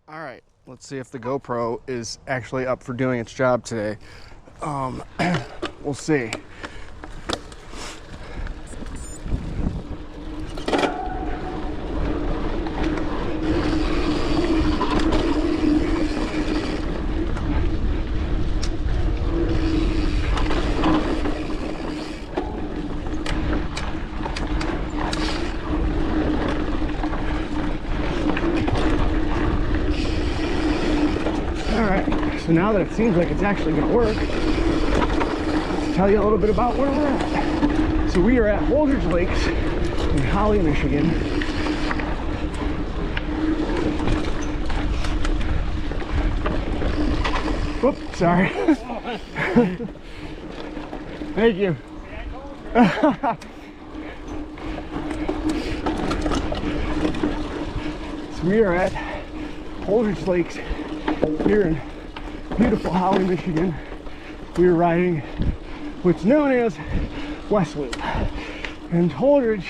All right, let's see if the GoPro is actually up for doing its job today. We'll see. So now that it seems like it's actually going to work, let's tell you a little bit about where we're at. So we are at Holdridge Lakes in Holly, Michigan. Whoops, sorry. Thank you. So we are at Holdridge Lakes here in beautiful Holly, Michigan. We are riding what's known as West Loop. And Holdridge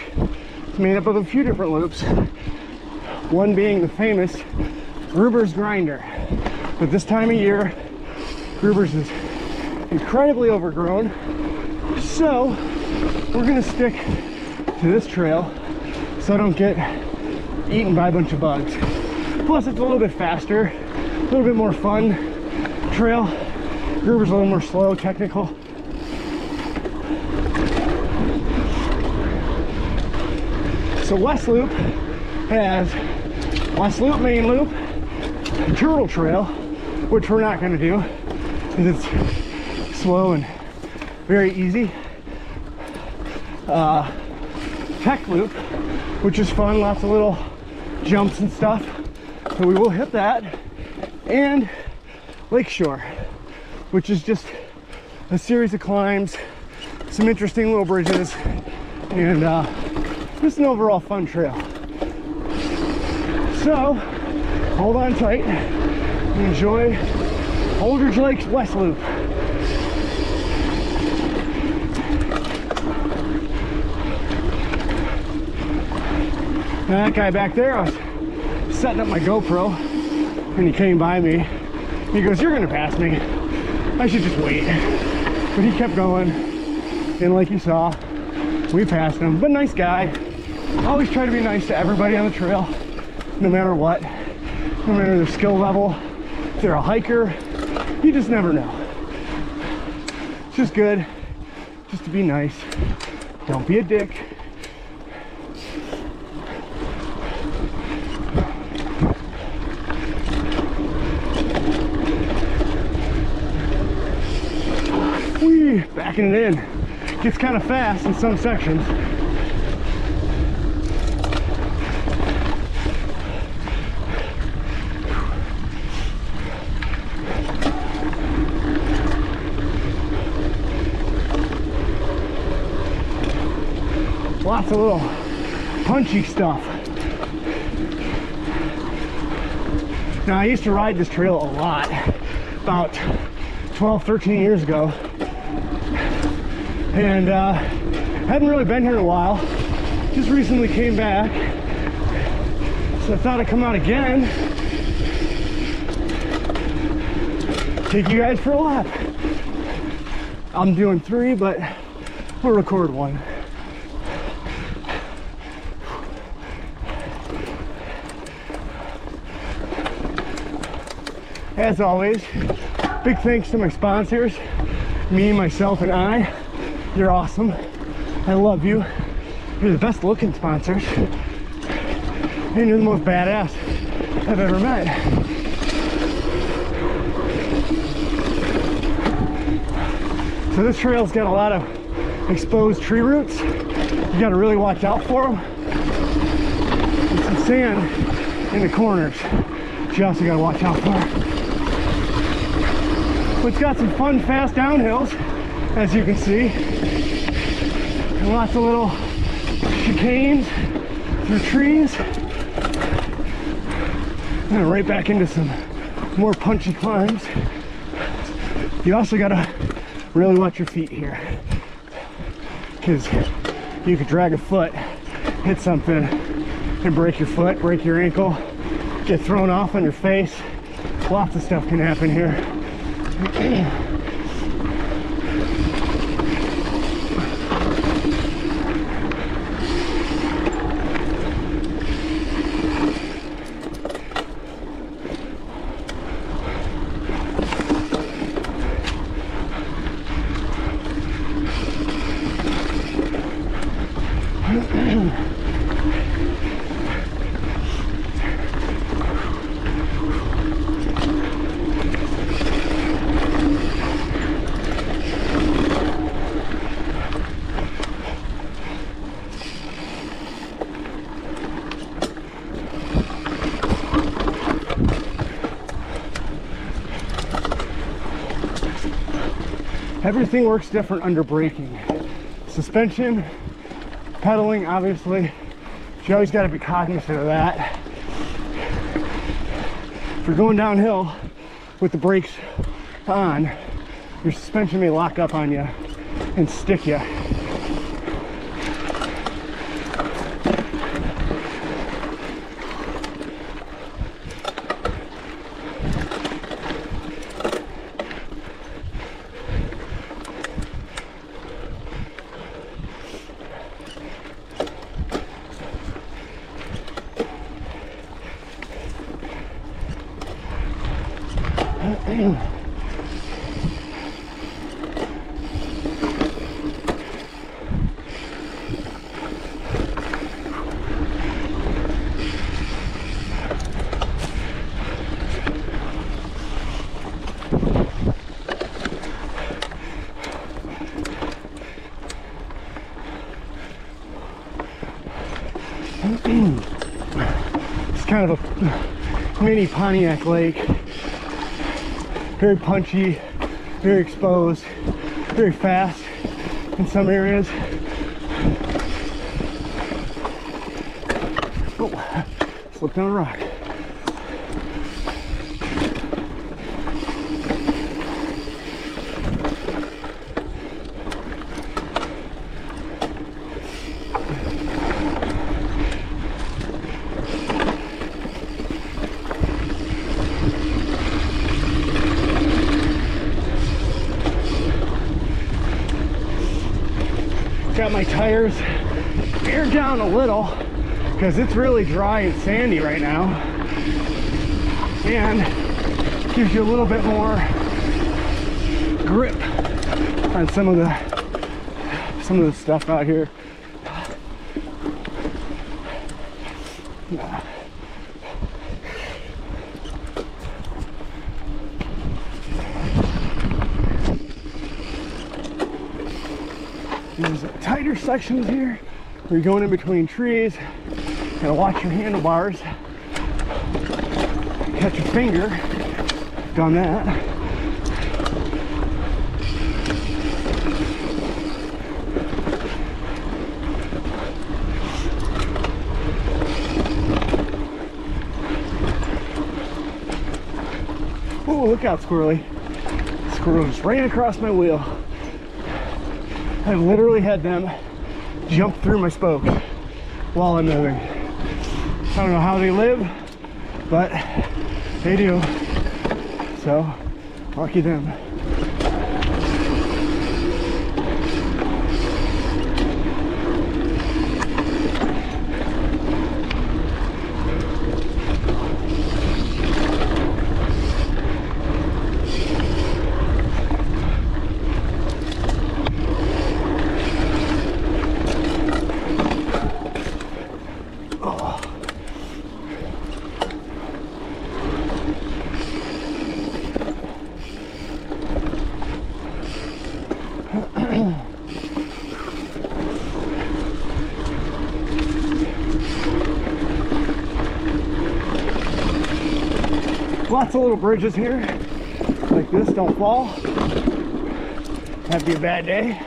is made up of a few different loops, one being the famous Gruber's Grinder. But this time of year, Gruber's is incredibly overgrown. So we're gonna stick to this trail so I don't get eaten by a bunch of bugs. Plus it's a little bit faster, a little bit more fun trail. Gruber's a little more slow, technical. So West Loop has West Loop, Main Loop, Turtle Trail, which we're not going to do because it's slow and very easy. Tech Loop, which is fun, lots of little jumps and stuff. So we will hit that. And Lakeshore, which is just a series of climbs, some interesting little bridges, and just an overall fun trail. So hold on tight and enjoy Holdridge Lakes West Loop. Now that guy back there, I was setting up my GoPro and he came by me. He goes, "You're gonna pass me. I should just wait." But he kept going, and like you saw, we passed him. But nice guy. Always try to be nice to everybody on the trail, no matter what, no matter their skill level. If they're a hiker, you just never know. It's just good, just to be nice. Don't be a dick. Backing it in. Gets kind of fast in some sections. Lots of little punchy stuff. Now I used to ride this trail a lot about 12, 13 years ago. And hadn't really been here in a while. Just recently came back, so I thought I'd come out again, take you guys for a lap. I'm doing 3, but we'll record 1. As always, big thanks to my sponsors, me, myself, and I. You're awesome. I love you. You're the best looking sponsors. And you're the most badass I've ever met. So this trail's got a lot of exposed tree roots. You gotta really watch out for them. And some sand in the corners. You also gotta watch out for. But it's got some fun, fast downhills, as you can see. And lots of little chicanes through trees. And right back into some more punchy climbs. You also gotta really watch your feet here, because you could drag a foot, hit something, and break your foot, break your ankle. get thrown off on your face. Lots of stuff can happen here. Everything works different under braking. Suspension, pedaling, obviously, but you always got to be cognizant of that. If you're going downhill with the brakes on, your suspension may lock up on you and stick you. It's kind of a mini Pontiac lake. Very punchy, very exposed, very fast in some areas. Oh, slipped on a rock. Got my tires aired down a little because it's really dry and sandy right now, and gives you a little bit more grip on some of the stuff out here. There's tighter sections here where you're going in between trees. Gotta watch your handlebars. Catch your finger. Done that. Oh, look out, squirrely. Squirrel just ran across my wheel. I've literally had them jump through my spokes while I'm moving. I don't know how they live, but they do. So, lucky them. Lots of little bridges here, like this, don't fall. That'd be a bad day.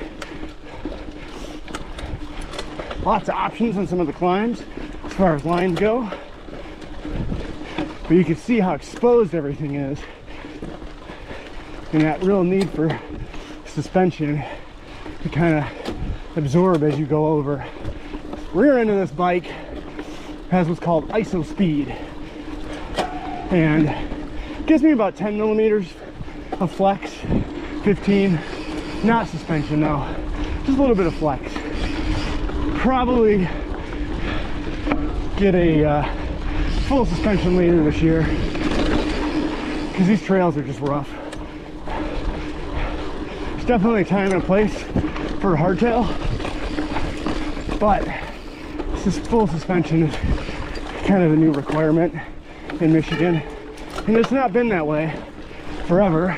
Lots of options on some of the climbs as far as lines go. But you can see how exposed everything is, and that real need for suspension to kind of absorb as you go over. Rear end of this bike has what's called ISO speed. and gives me about 10 millimeters of flex, 15, not suspension though, just a little bit of flex. Probably get a full suspension later this year because these trails are just rough. There's definitely a time and a place for a hardtail, but this full suspension is kind of the new requirement in Michigan, and it's not been that way forever,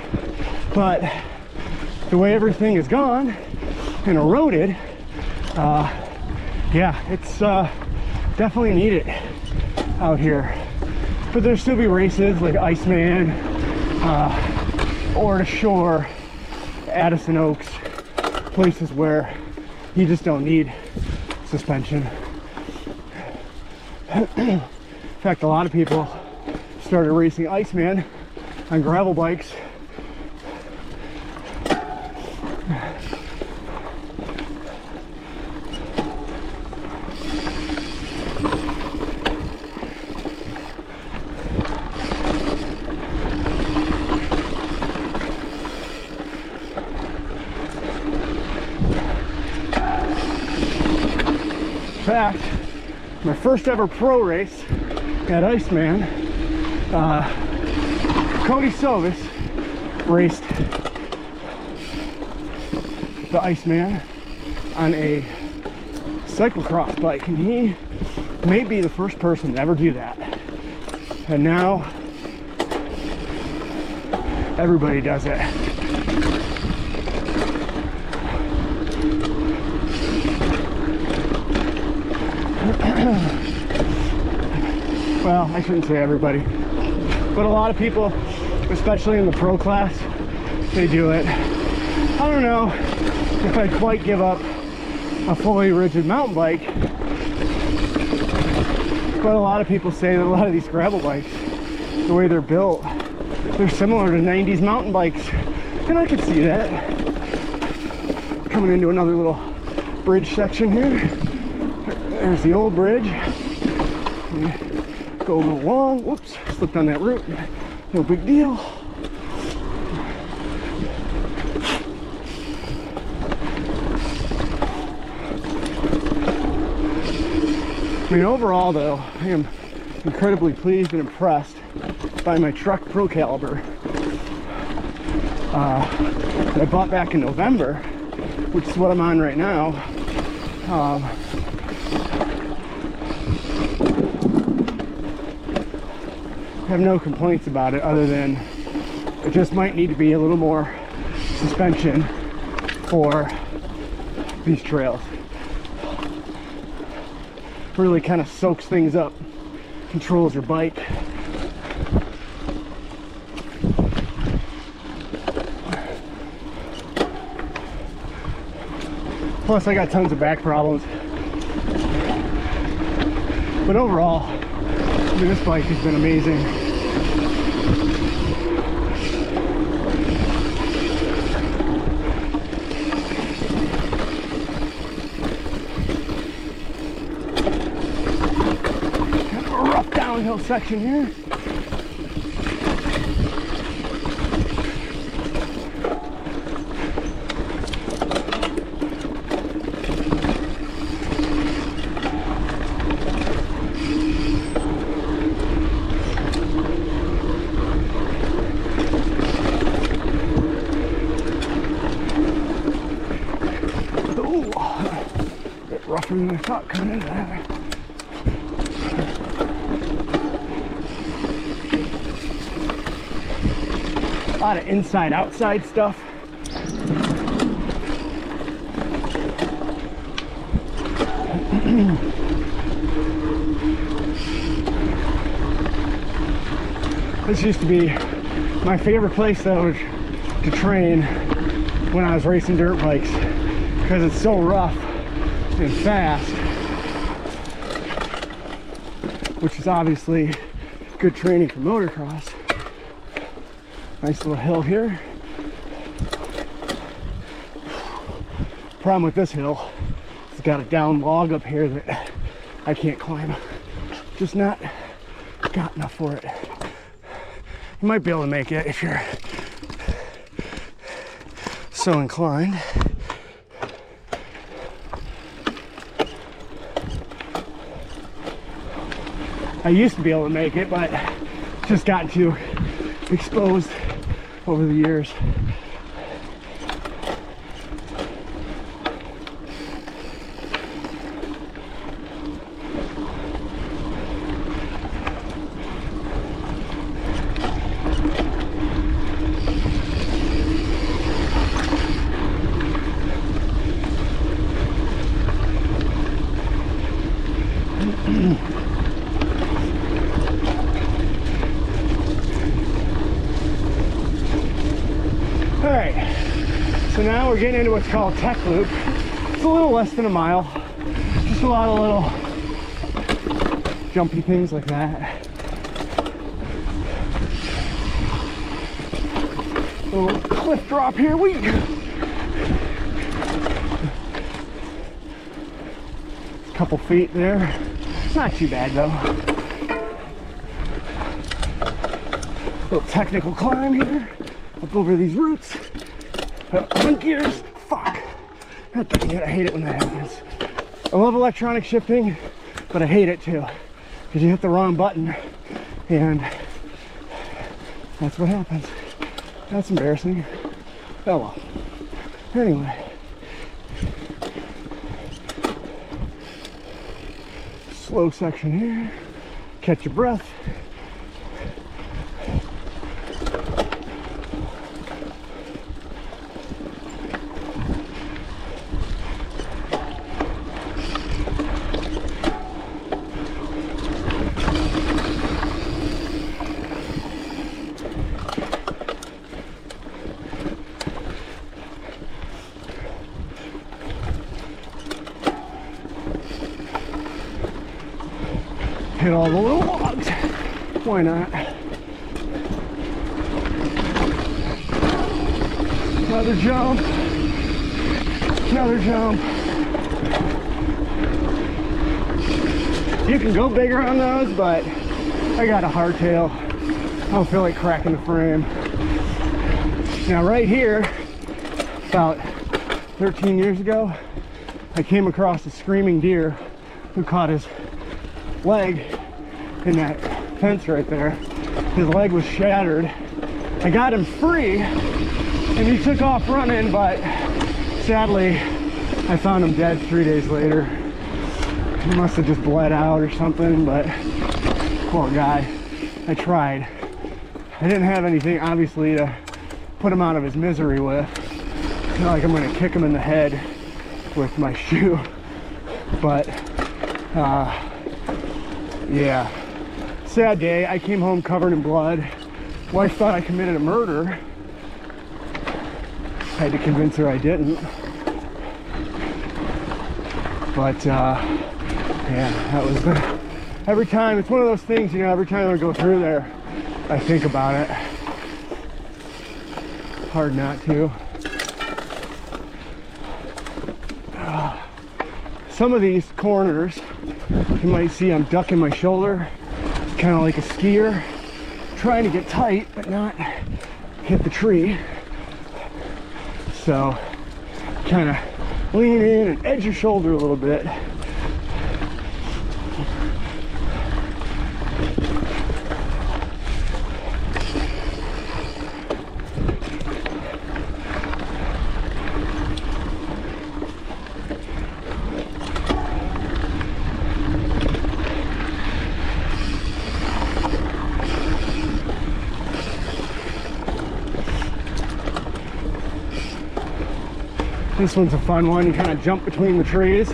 but the way everything is gone and eroded, yeah, it's definitely needed out here. But there'll still be races like Iceman, or to Shore, Addison Oaks, places where you just don't need suspension. In fact, a lot of people started racing Iceman on gravel bikes. In fact, my first ever pro race at Iceman, Cody Silvis raced the Iceman on a cyclocross bike, and he may be the first person to ever do that. And now everybody does it. Well, I shouldn't say everybody, but a lot of people, especially in the pro class, they do it. I don't know if I'd quite give up a fully rigid mountain bike, but a lot of people say that a lot of these gravel bikes, the way they're built, they're similar to 90s mountain bikes, and I could see that. Coming into another little bridge section here. There's the old bridge. Go a little long. Whoops, slipped on that root. No big deal. I mean, overall though, I am incredibly pleased and impressed by my Truck Pro Caliber that I bought back in November, which is what I'm on right now. I have no complaints about it, other than it just might need to be a little more suspension for these trails. Really kind of soaks things up, controls your bike. Plus I got tons of back problems. But overall, I mean, this bike has been amazing. Kind of a rough downhill section here. Rougher than I thought coming into that. A lot of inside outside stuff. This used to be my favorite place though to train when I was racing dirt bikes, because it's so rough and fast, which is obviously good training for motocross. Nice little hill here. Problem with this hill, it's got a down log up here that I can't climb. Just not got enough for it. You might be able to make it if you're so inclined. I used to be able to make it, but just gotten too exposed over the years. Alright, so now we're getting into what's called Tech Loop. It's a little less than a mile. Just a lot of little jumpy things like that. Little cliff drop here. Couple feet there. Not too bad though. Little technical climb here. Up over these roots. On gears. Fuck. God dang it, I hate it when that happens. I love electronic shifting, but I hate it too. Because you hit the wrong button and that's what happens. That's embarrassing. Oh well. Anyway. Slow section here. Catch your breath. Hit all the little logs. Why not? Another jump. Another jump. You can go bigger on those, but I got a hardtail. I don't feel like cracking the frame. Now right here, about 13 years ago, I came across a screaming deer who caught his leg in that fence right there. His leg was shattered. I got him free and he took off running, but sadly I found him dead 3 days later. He must have just bled out or something, but poor guy. I tried. I didn't have anything obviously to put him out of his misery with. It's not like I'm gonna kick him in the head with my shoe, but yeah, sad day. I came home covered in blood. Wife thought I committed a murder. I had to convince her I didn't. But yeah, that was every time. It's one of those things, you know, every time I go through there, I think about it. Hard not to. Some of these corners, you might see I'm ducking my shoulder. It's kind of like a skier, trying to get tight, but not hit the tree. So, kind of lean in and edge your shoulder a little bit. This one's a fun one. You kind of jump between the trees.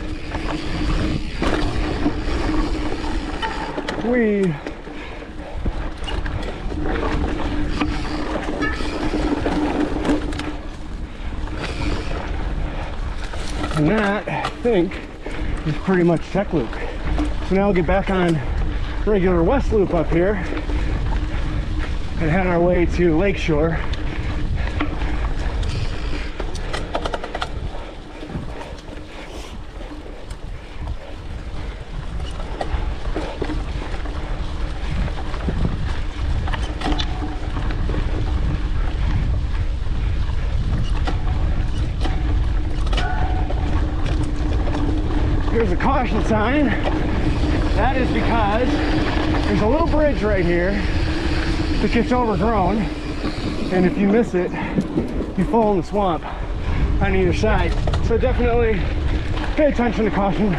Whee! And that, I think, is pretty much Tech Loop. So now we'll get back on regular West Loop up here and head our way to Lakeshore. caution sign. That is because there's a little bridge right here that gets overgrown, and if you miss it, you fall in the swamp on either side. So definitely pay attention to caution.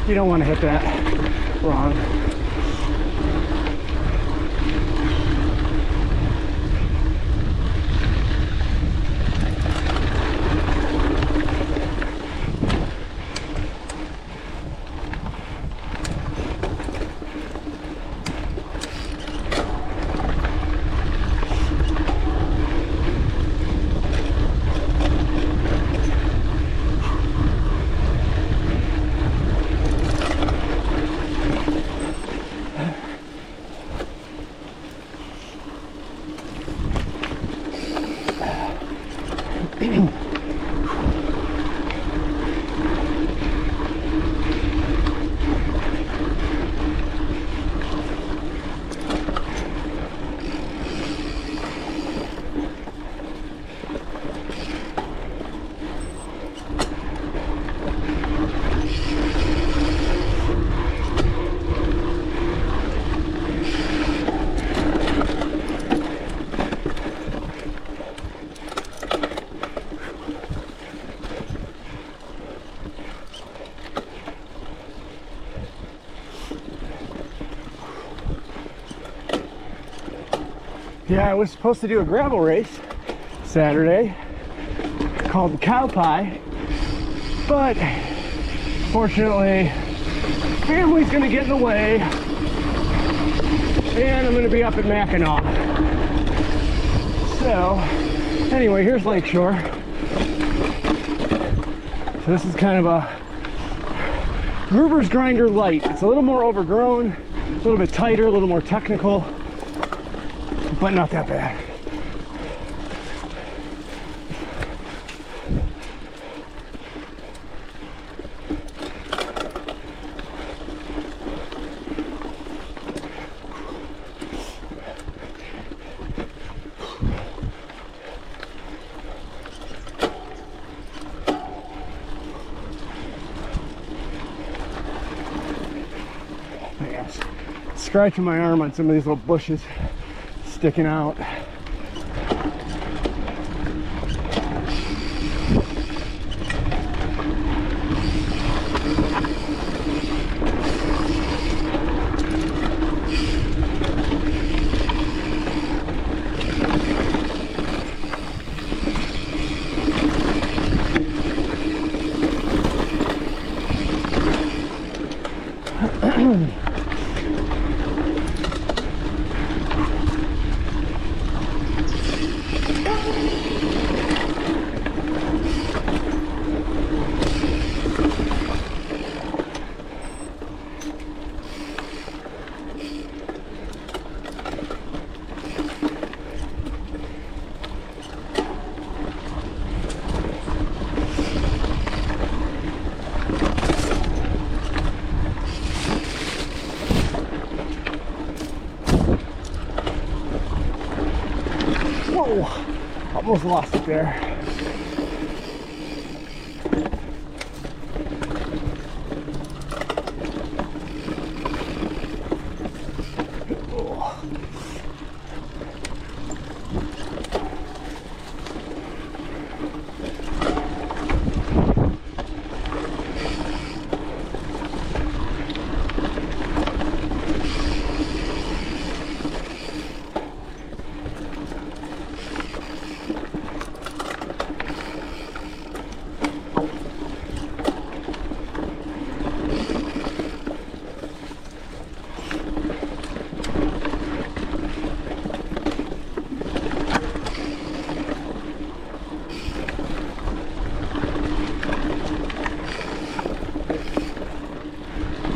You don't want to hit that wrong. Yeah, I was supposed to do a gravel race Saturday called the Cow Pie, but fortunately, family's gonna get in the way, and I'm gonna be up at Mackinac. So, anyway, here's Lakeshore. So this is kind of a Gruber's Grinder light. It's a little more overgrown, a little bit tighter, a little more technical, but not that bad. Scratching my arm on some of these little bushes sticking out. Whoa, almost lost it there.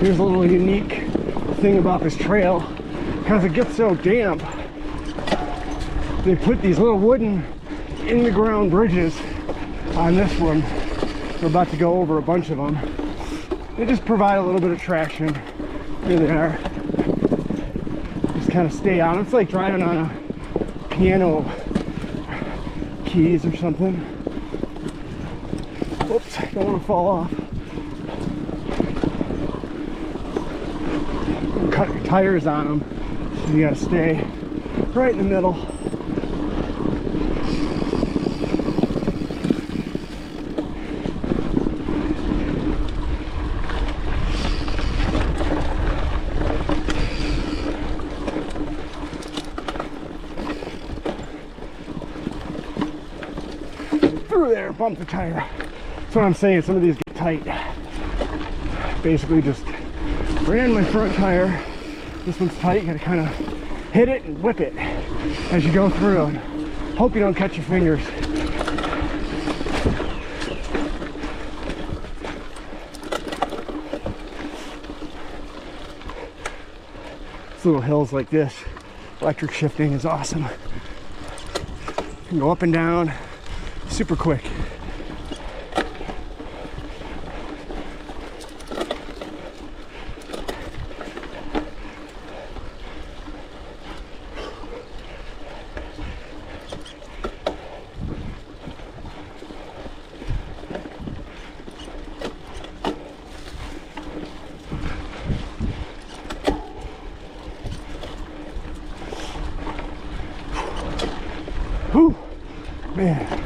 Here's a little unique thing about this trail. Because it gets so damp, they put these little wooden in the ground bridges on this one. We're about to go over a bunch of them. They just provide a little bit of traction. Here they are. Just kind of stay on. It's like driving on a piano keys or something. Oops, don't want to fall off. cut your tires on them. So you gotta stay right in the middle. Through there, bump the tire. That's what I'm saying, some of these get tight. Basically just ran my front tire. This one's tight, you gotta kind of hit it and whip it as you go through. And hope you don't cut your fingers. Little hills like this, electric shifting is awesome. You can go up and down super quick. Whew, man.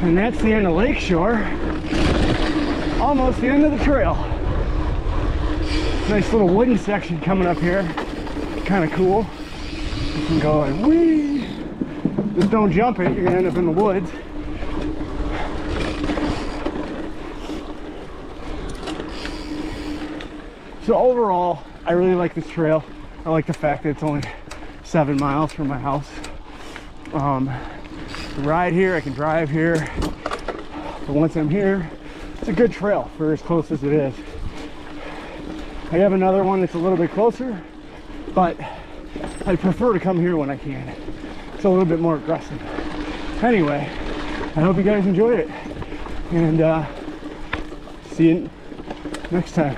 And that's the end of Lakeshore. Almost the end of the trail. Nice little wooden section coming up here. Kind of cool. You can go and whee! Just don't jump it, you're gonna end up in the woods. So overall, I really like this trail. I like the fact that it's only 7 miles from my house. Ride here, I can drive here, but once I'm here, it's a good trail for as close as it is. I have another one that's a little bit closer, but I prefer to come here when I can. It's a little bit more aggressive. Anyway, I hope you guys enjoyed it, and see you next time.